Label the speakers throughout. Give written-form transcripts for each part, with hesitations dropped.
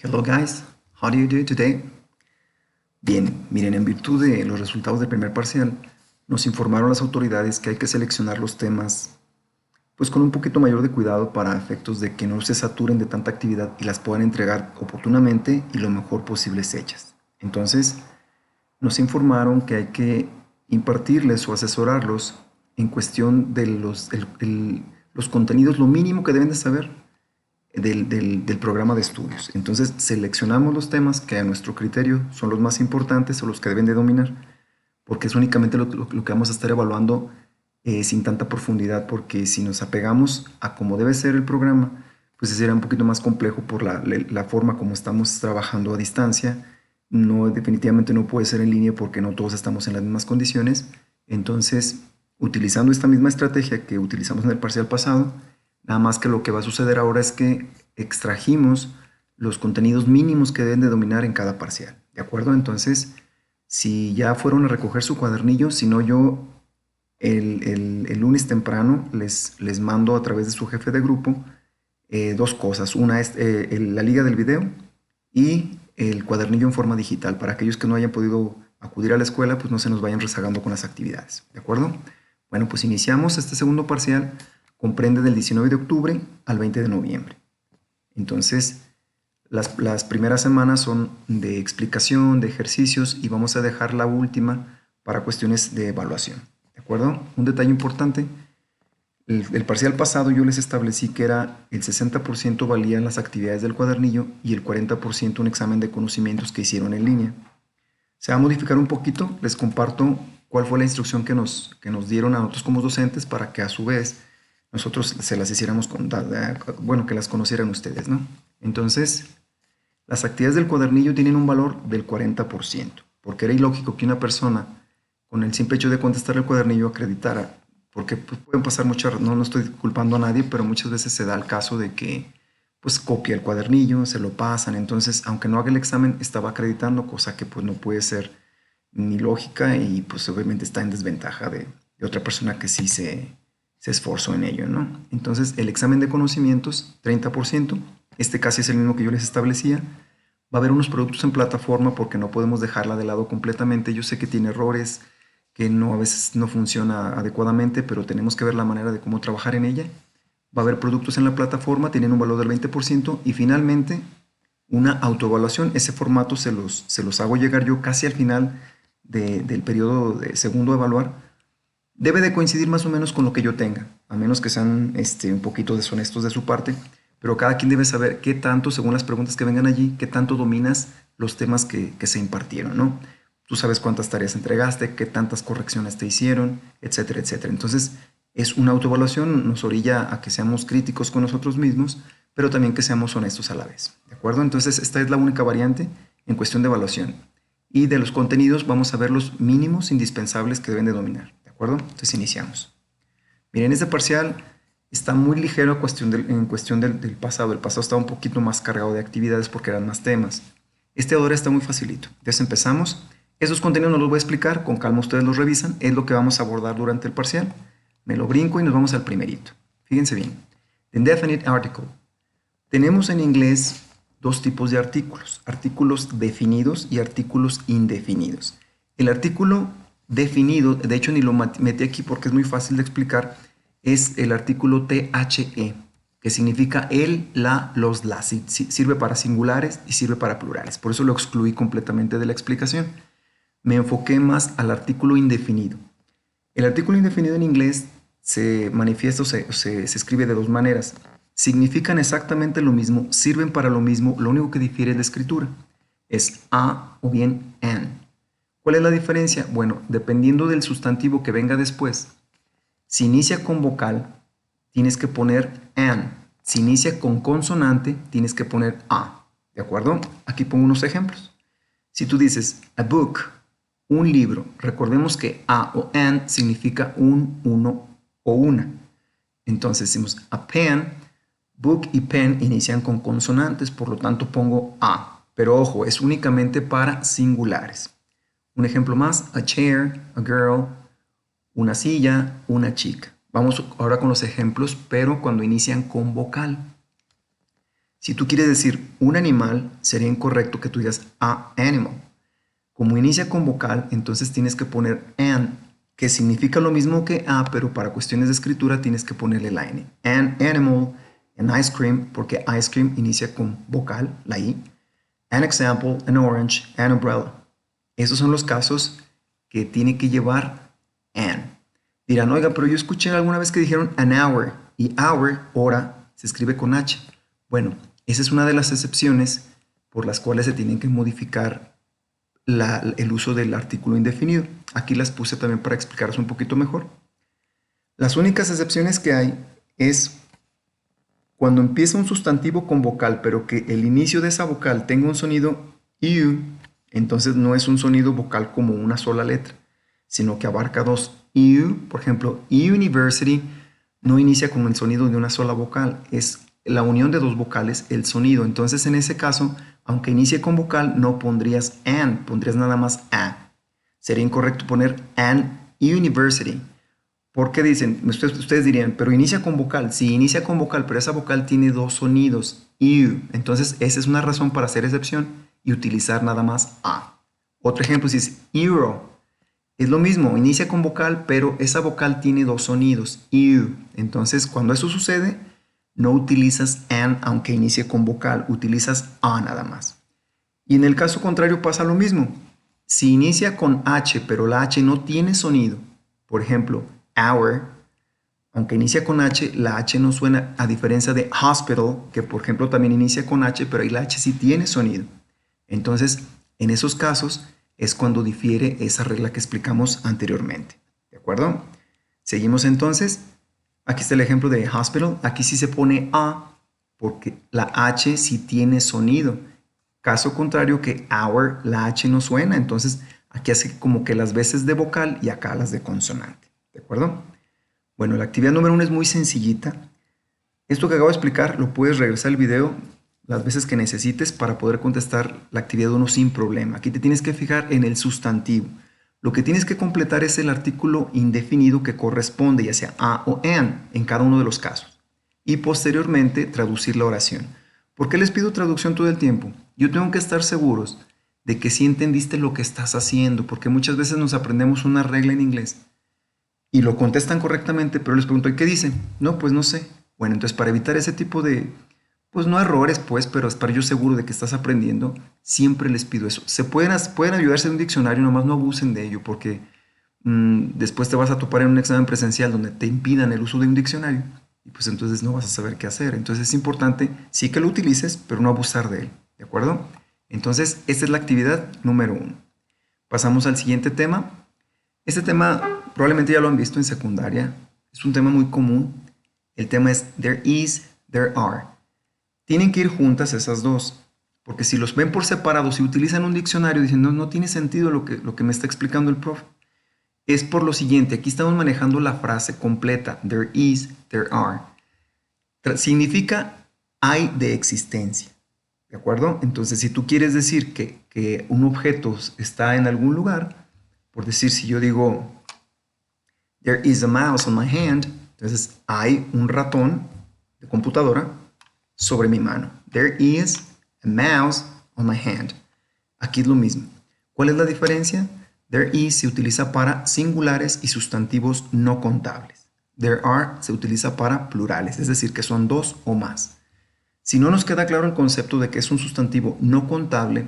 Speaker 1: Hello guys, how do you do today? Bien, miren, en virtud de los resultados del primer parcial, nos informaron las autoridades que hay que seleccionar los temas pues con un poquito mayor de cuidado para efectos de que no se saturen de tanta actividad y las puedan entregar oportunamente y lo mejor posible hechas. Entonces, nos informaron que hay que impartirles o asesorarlos en cuestión de los contenidos, lo mínimo que deben de saber del programa de estudios. Entonces seleccionamos los temas que a nuestro criterio son los más importantes o los que deben de dominar, porque es únicamente lo que vamos a estar evaluando sin tanta profundidad, porque si nos apegamos a cómo debe ser el programa, pues será un poquito más complejo por la forma como estamos trabajando a distancia. No, definitivamente no puede ser en línea porque no todos estamos en las mismas condiciones. Entonces, utilizando esta misma estrategia que utilizamos en el parcial pasado, nada más que lo que va a suceder ahora es que extrajimos los contenidos mínimos que deben de dominar en cada parcial, ¿de acuerdo? Entonces, si ya fueron a recoger su cuadernillo, si no yo el lunes temprano les mando a través de su jefe de grupo dos cosas. Una es la liga del video y el cuadernillo en forma digital. Para aquellos que no hayan podido acudir a la escuela, pues no se nos vayan rezagando con las actividades, ¿de acuerdo? Bueno, pues iniciamos este segundo parcial. Comprende del 19 de octubre al 20 de noviembre. Entonces, las primeras semanas son de explicación, de ejercicios, y vamos a dejar la última para cuestiones de evaluación. ¿De acuerdo? Un detalle importante, el parcial pasado yo les establecí que era el 60% valían las actividades del cuadernillo y el 40% un examen de conocimientos que hicieron en línea. Se va a modificar un poquito, les comparto cuál fue la instrucción que nos dieron a nosotros como docentes para que a su vez nosotros se las hiciéramos, bueno, que las conocieran ustedes, ¿no? Entonces, las actividades del cuadernillo tienen un valor del 40%, porque era ilógico que una persona, con el simple hecho de contestar el cuadernillo, acreditara, porque pues, pueden pasar muchas, no estoy culpando a nadie, pero muchas veces se da el caso de que pues copia el cuadernillo, se lo pasan, entonces, aunque no haga el examen, estaba acreditando, cosa que pues no puede ser ni lógica y pues obviamente está en desventaja de otra persona que sí se esforzó en ello, ¿no? Entonces, el examen de conocimientos, 30%, este casi es el mismo que yo les establecía. Va a haber unos productos en plataforma porque no podemos dejarla de lado completamente. Yo sé que tiene errores, que no, a veces no funciona adecuadamente, pero tenemos que ver la manera de cómo trabajar en ella. Va a haber productos en la plataforma, tienen un valor del 20%, y finalmente una autoevaluación. Ese formato se los hago llegar yo casi al final del periodo de segundo a evaluar. Debe de coincidir más o menos con lo que yo tenga, a menos que sean un poquito deshonestos de su parte, pero cada quien debe saber qué tanto, según las preguntas que vengan allí, qué tanto dominas los temas que se impartieron, ¿no? Tú sabes cuántas tareas entregaste, qué tantas correcciones te hicieron, etcétera, etcétera. Entonces, es una autoevaluación, nos orilla a que seamos críticos con nosotros mismos, pero también que seamos honestos a la vez, ¿de acuerdo? Entonces, esta es la única variante en cuestión de evaluación. Y de los contenidos vamos a ver los mínimos indispensables que deben de dominar. ¿De acuerdo? Entonces iniciamos. Miren, este parcial está muy ligero en cuestión del pasado. El pasado estaba un poquito más cargado de actividades porque eran más temas. Este ahora está muy facilito. Entonces empezamos. Esos contenidos no los voy a explicar, con calma ustedes los revisan. Es lo que vamos a abordar durante el parcial. Me lo brinco y nos vamos al primerito. Fíjense bien. The indefinite article. Tenemos en inglés dos tipos de artículos. Artículos definidos y artículos indefinidos. El artículo definido, de hecho ni lo metí aquí porque es muy fácil de explicar, es el artículo THE, que significa el, la, los, las. Sirve para singulares y sirve para plurales. Por eso lo excluí completamente de la explicación. Me enfoqué más al artículo indefinido. El artículo indefinido en inglés se manifiesta o se escribe de dos maneras. Significan exactamente lo mismo, sirven para lo mismo, lo único que difiere es la escritura. Es a o bien an. ¿Cuál es la diferencia? Bueno, dependiendo del sustantivo que venga después, si inicia con vocal, tienes que poner an. Si inicia con consonante, tienes que poner a. ¿De acuerdo? Aquí pongo unos ejemplos. Si tú dices a book, un libro, recordemos que a o an significa un, uno o una. Entonces decimos a pen, book y pen inician con consonantes, por lo tanto pongo a. Pero ojo, es únicamente para singulares. Un ejemplo más, a chair, a girl, una silla, una chica. Vamos ahora con los ejemplos, pero cuando inician con vocal. Si tú quieres decir un animal, sería incorrecto que tú digas a animal. Como inicia con vocal, entonces tienes que poner an, que significa lo mismo que a, pero para cuestiones de escritura tienes que ponerle la n. An animal, an ice cream, porque ice cream inicia con vocal, la i. An example, an orange, an umbrella. Esos son los casos que tiene que llevar an. Dirán, oiga, pero yo escuché alguna vez que dijeron an hour, y hour, hora, se escribe con h. Bueno, esa es una de las excepciones por las cuales se tienen que modificar el uso del artículo indefinido. Aquí las puse también para explicaros un poquito mejor. Las únicas excepciones que hay es cuando empieza un sustantivo con vocal, pero que el inicio de esa vocal tenga un sonido u, entonces no es un sonido vocal como una sola letra, sino que abarca dos. U, por ejemplo, university no inicia con el sonido de una sola vocal, es la unión de dos vocales, el sonido. Entonces, en ese caso, aunque inicie con vocal, no pondrías an, pondrías nada más a. Sería incorrecto poner an university. Porque dicen, ustedes dirían, pero inicia con vocal. Sí, inicia con vocal, pero esa vocal tiene dos sonidos, u. Entonces, esa es una razón para hacer excepción y utilizar nada más a. Otro ejemplo es euro. Es lo mismo, inicia con vocal, pero esa vocal tiene dos sonidos, u. Entonces, cuando eso sucede, no utilizas an aunque inicie con vocal, utilizas a nada más. Y en el caso contrario pasa lo mismo. Si inicia con h, pero la h no tiene sonido, por ejemplo, hour, aunque inicia con h, la h no suena, a diferencia de hospital, que por ejemplo también inicia con h, pero ahí la h sí tiene sonido. Entonces, en esos casos es cuando difiere esa regla que explicamos anteriormente. ¿De acuerdo? Seguimos entonces. Aquí está el ejemplo de hospital. Aquí sí se pone a porque la h sí tiene sonido. Caso contrario que hour, la h no suena. Entonces, aquí hace como que las veces de vocal y acá las de consonante. ¿De acuerdo? Bueno, la actividad número 1 es muy sencillita. Esto que acabo de explicar lo puedes regresar al video las veces que necesites para poder contestar la actividad 1 sin problema. Aquí te tienes que fijar en el sustantivo. Lo que tienes que completar es el artículo indefinido que corresponde, ya sea a o an, en cada uno de los casos. Y posteriormente traducir la oración. ¿Por qué les pido traducción todo el tiempo? Yo tengo que estar seguros de que sí entendiste lo que estás haciendo, porque muchas veces nos aprendemos una regla en inglés y lo contestan correctamente, pero les pregunto, ¿y qué dice? No, pues no sé. Bueno, entonces para evitar ese tipo de, pues no errores, pues, pero estar yo seguro de que estás aprendiendo, siempre les pido eso. Pueden ayudarse de un diccionario, nomás no abusen de ello, porque después te vas a topar en un examen presencial donde te impidan el uso de un diccionario, y pues entonces no vas a saber qué hacer. Entonces es importante, sí que lo utilices, pero no abusar de él, ¿de acuerdo? Entonces, esta es la actividad número 1. Pasamos al siguiente tema. Este tema probablemente ya lo han visto en secundaria. Es un tema muy común. El tema es there is, there are. Tienen que ir juntas esas dos. Porque si los ven por separado, si utilizan un diccionario, dicen, no, no tiene sentido lo que me está explicando el profe. Es por lo siguiente, aquí estamos manejando la frase completa. There is, there are. Significa hay de existencia. ¿De acuerdo? Entonces, si tú quieres decir que un objeto está en algún lugar, por decir, si yo digo, there is a mouse on my hand, entonces hay un ratón de computadora sobre mi mano. There is a mouse on my hand. Aquí es lo mismo. ¿Cuál es la diferencia? There is se utiliza para singulares y sustantivos no contables. There are se utiliza para plurales, es decir, que son dos o más. Si no nos queda claro el concepto de que es un sustantivo no contable,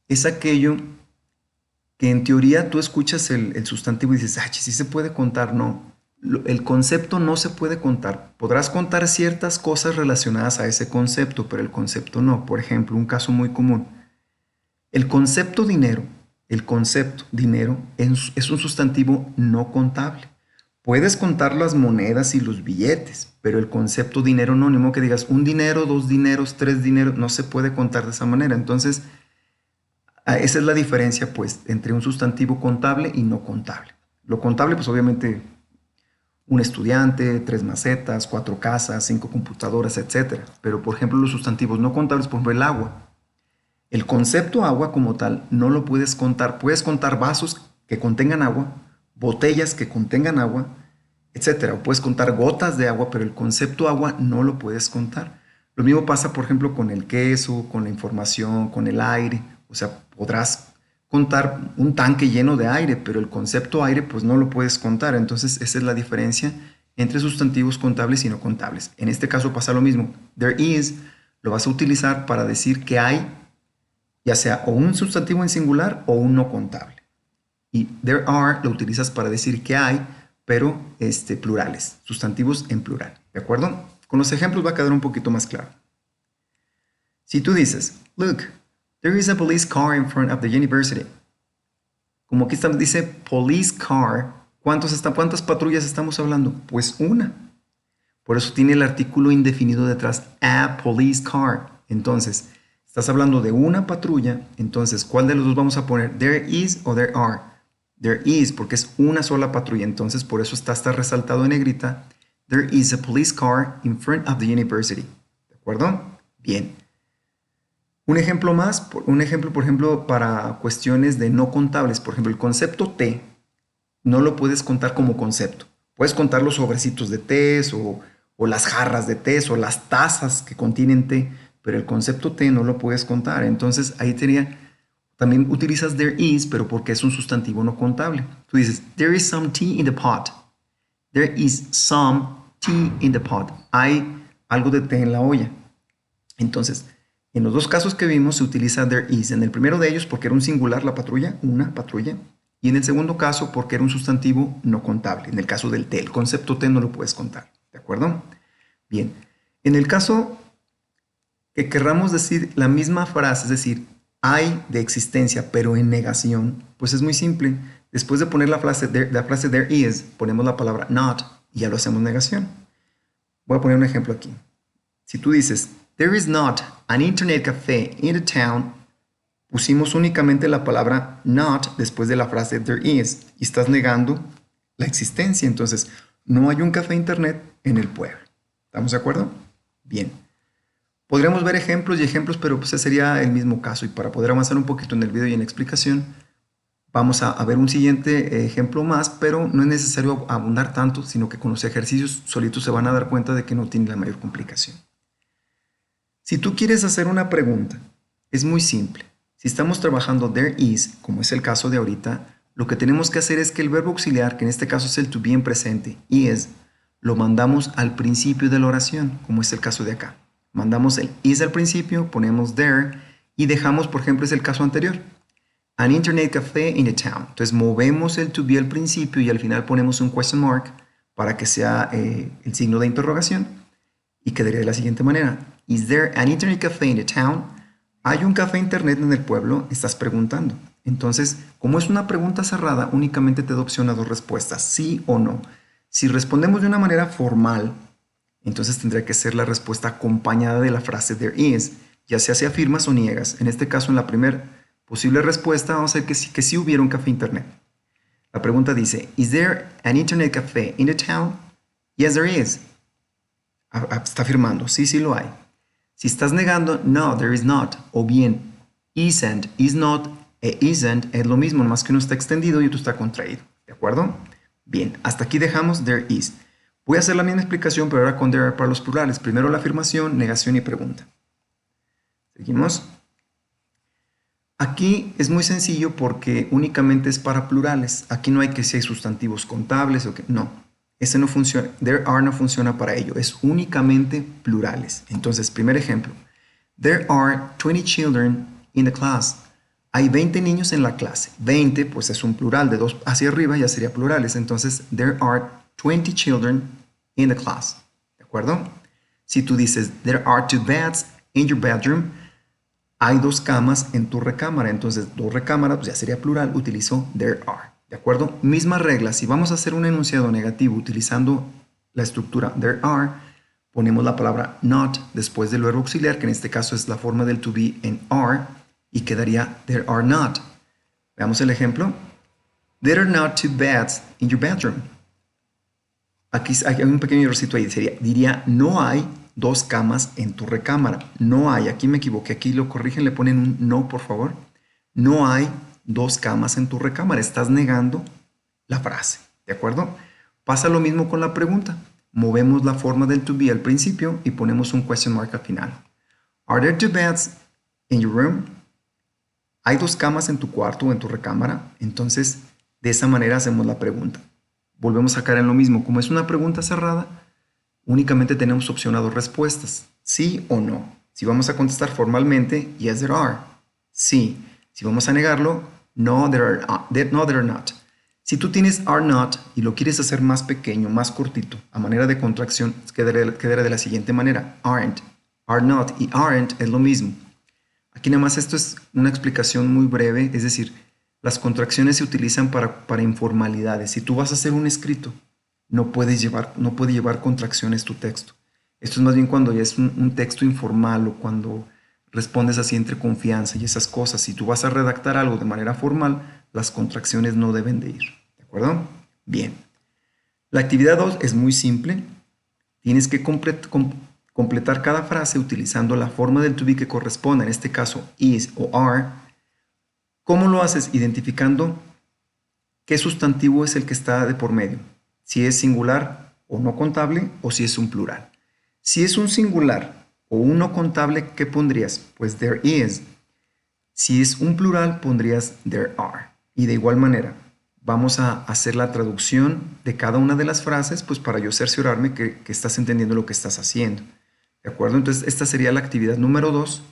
Speaker 1: es aquello que en teoría tú escuchas el sustantivo y dices, sí se puede contar. No, el concepto no se puede contar. Podrás contar ciertas cosas relacionadas a ese concepto, pero el concepto no. Por ejemplo, un caso muy común. El concepto dinero es un sustantivo no contable. Puedes contar las monedas y los billetes, pero el concepto dinero no, ni modo que digas un dinero, dos dineros, tres dineros, no se puede contar de esa manera. Entonces, esa es la diferencia, pues, entre un sustantivo contable y no contable. Lo contable, pues, obviamente, un estudiante, 3 macetas, 4 casas, 5 computadoras, etc. Pero, por ejemplo, los sustantivos no contables, por ejemplo, el agua. El concepto agua como tal no lo puedes contar. Puedes contar vasos que contengan agua, botellas que contengan agua, etcétera. O puedes contar gotas de agua, pero el concepto agua no lo puedes contar. Lo mismo pasa, por ejemplo, con el queso, con la información, con el aire. O sea, podrás contar un tanque lleno de aire, pero el concepto aire pues no lo puedes contar. Entonces esa es la diferencia entre sustantivos contables y no contables. En este caso pasa lo mismo. There is lo vas a utilizar para decir que hay, ya sea o un sustantivo en singular o un no contable. Y there are lo utilizas para decir que hay, pero plurales, sustantivos en plural. ¿De acuerdo? Con los ejemplos va a quedar un poquito más claro. Si tú dices, look, there is a police car in front of the university. Como aquí dice police car, ¿cuántas patrullas estamos hablando? Pues una. Por eso tiene el artículo indefinido detrás, a police car. Entonces, estás hablando de una patrulla, entonces, ¿cuál de los dos vamos a poner? There is o there are. There is, porque es una sola patrulla, entonces por eso está resaltado en negrita. There is a police car in front of the university. ¿De acuerdo? Bien. Un ejemplo más, por ejemplo, para cuestiones de no contables. Por ejemplo, el concepto té no lo puedes contar como concepto. Puedes contar los sobrecitos de té o las jarras de té o las tazas que contienen té, pero el concepto té no lo puedes contar. Entonces ahí también utilizas there is, pero porque es un sustantivo no contable. Tú dices, there is some tea in the pot. There is some tea in the pot. Hay algo de té en la olla. Entonces, en los dos casos que vimos se utiliza there is. En el primero de ellos porque era un singular la patrulla, una patrulla. Y en el segundo caso porque era un sustantivo no contable. En el caso del té, el concepto té no lo puedes contar. ¿De acuerdo? Bien. En el caso que querramos decir la misma frase, es decir, hay de existencia, pero en negación, pues es muy simple. Después de poner la frase there is, ponemos la palabra not y ya lo hacemos negación. Voy a poner un ejemplo aquí. Si tú dices, there is not an internet café in the town, pusimos únicamente la palabra not después de la frase there is y estás negando la existencia. Entonces, no hay un café internet en el pueblo. ¿Estamos de acuerdo? Bien. Podríamos ver ejemplos y ejemplos, pero pues ese sería el mismo caso. Y para poder avanzar un poquito en el video y en la explicación, vamos a ver un siguiente ejemplo más, pero no es necesario abundar tanto, sino que con los ejercicios solitos se van a dar cuenta de que no tiene la mayor complicación. Si tú quieres hacer una pregunta, es muy simple. Si estamos trabajando there is, como es el caso de ahorita, lo que tenemos que hacer es que el verbo auxiliar, que en este caso es el to be en presente, is, lo mandamos al principio de la oración, como es el caso de acá. Mandamos el is al principio, ponemos there y dejamos, por ejemplo, es el caso anterior. An internet café in a town. Entonces movemos el to be al principio y al final ponemos un question mark para que sea el signo de interrogación y quedaría de la siguiente manera. Is there an internet café in a town? ¿Hay un café internet en el pueblo? Estás preguntando. Entonces, como es una pregunta cerrada, únicamente te da opción a dos respuestas, sí o no. Si respondemos de una manera formal, entonces tendría que ser la respuesta acompañada de la frase there is, ya sea si afirmas o niegas. En este caso, en la primera posible respuesta, vamos a ver que sí hubiera un café internet. La pregunta dice, is there an internet café in the town? Yes, there is. Está afirmando, sí, sí lo hay. Si estás negando, no, there is not. O bien, isn't, is not e isn't es lo mismo, nomás que uno está extendido y otro está contraído. ¿De acuerdo? Bien, hasta aquí dejamos there is. Voy a hacer la misma explicación, pero ahora con there are para los plurales. Primero la afirmación, negación y pregunta. Seguimos. Aquí es muy sencillo porque únicamente es para plurales. Aquí no hay que si hay sustantivos contables o que no. Ese no funciona. There are no funciona para ello. Es únicamente plurales. Entonces, primer ejemplo. There are 20 children in the class. Hay 20 niños en la clase. 20 pues es un plural. De 2 hacia arriba ya sería plurales. Entonces, there are 20 children in the class. ¿De acuerdo? Si tú dices, there are 2 beds in your bedroom, hay 2 camas en tu recámara. Entonces, 2 recámaras, pues ya sería plural, utilizo there are. ¿De acuerdo? Misma regla. Si vamos a hacer un enunciado negativo utilizando la estructura there are, ponemos la palabra not después del verbo auxiliar, que en este caso es la forma del to be en are, y quedaría there are not. Veamos el ejemplo. There are not 2 beds in your bedroom. Aquí hay un pequeño errorcito ahí. Diría no hay 2 camas en tu recámara. No hay, aquí me equivoqué, aquí lo corrigen, le ponen un no, por favor. No hay 2 camas en tu recámara. Estás negando la frase, ¿de acuerdo? Pasa lo mismo con la pregunta. movemos la forma del to be al principio y ponemos un question mark al final. Are there two beds in your room? ¿Hay dos camas en tu cuarto o en tu recámara? Entonces, de esa manera hacemos la pregunta. Volvemos a caer en lo mismo. Como es una pregunta cerrada, únicamente tenemos opción a dos respuestas, sí o no. Si vamos a contestar formalmente, yes, there are. Sí. Si vamos a negarlo, no, there are not. Si tú tienes are not y lo quieres hacer más pequeño, más cortito, a manera de contracción, quedaría de la siguiente manera. Aren't, are not y aren't es lo mismo. Aquí nada más esto es una explicación muy breve, es decir, las contracciones se utilizan para informalidades. Si tú vas a hacer un escrito, no puede llevar contracciones tu texto. Esto es más bien cuando ya es un texto informal o cuando respondes así entre confianza y esas cosas. Si tú vas a redactar algo de manera formal, las contracciones no deben de ir. ¿De acuerdo? Bien. La actividad 2 es muy simple. Tienes que completar cada frase utilizando la forma del to be que corresponda, en este caso is o are. ¿Cómo lo haces? Identificando qué sustantivo es el que está de por medio. Si es singular o no contable o si es un plural. Si es un singular o un no contable, ¿qué pondrías? Pues there is. Si es un plural, pondrías there are. Y de igual manera, vamos a hacer la traducción de cada una de las frases, pues para yo cerciorarme que estás entendiendo lo que estás haciendo. ¿De acuerdo? Entonces, esta sería la actividad número 2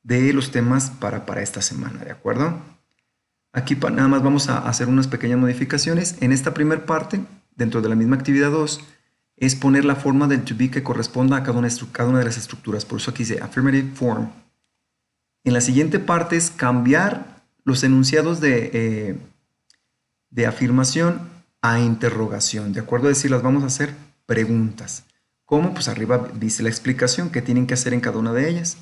Speaker 1: de los temas para esta semana. ¿De acuerdo? Aquí nada más vamos a hacer unas pequeñas modificaciones. En esta primera parte, dentro de la misma actividad 2, es poner la forma del to be que corresponda a cada una de las estructuras. Por eso aquí dice affirmative form. En la siguiente parte es cambiar los enunciados de afirmación a interrogación. De acuerdo, es decir, las vamos a hacer preguntas. ¿Cómo? Pues arriba dice la explicación que tienen que hacer en cada una de ellas.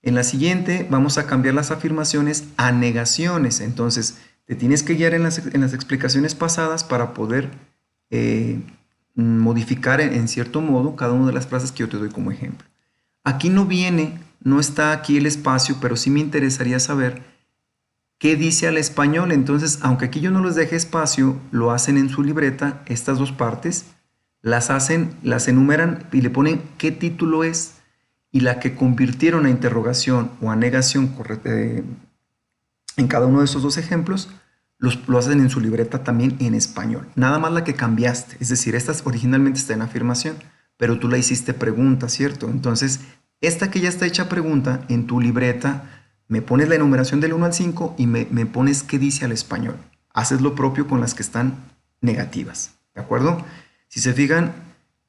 Speaker 1: En la siguiente vamos a cambiar las afirmaciones a negaciones. Entonces, te tienes que guiar en las explicaciones pasadas para poder modificar en cierto modo cada una de las frases que yo te doy como ejemplo. Aquí no está aquí el espacio, pero sí me interesaría saber qué dice al español. Entonces, aunque aquí yo no les deje espacio, lo hacen en su libreta, estas dos partes, las enumeran y le ponen qué título es, y la que convirtieron a interrogación o a negación en cada uno de esos dos ejemplos, lo hacen en su libreta también en español. Nada más la que cambiaste, es decir, esta originalmente está en afirmación, pero tú la hiciste pregunta, ¿cierto? Entonces, esta que ya está hecha pregunta, en tu libreta me pones la enumeración del 1 al 5 y me pones qué dice al español. Haces lo propio con las que están negativas, ¿de acuerdo? Si se fijan,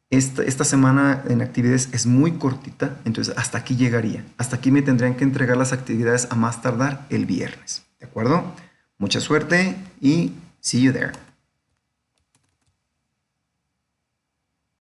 Speaker 1: esta semana en actividades es muy cortita, entonces hasta aquí llegaría. Hasta aquí me tendrían que entregar las actividades a más tardar el viernes, ¿de acuerdo? Mucha suerte y see you there.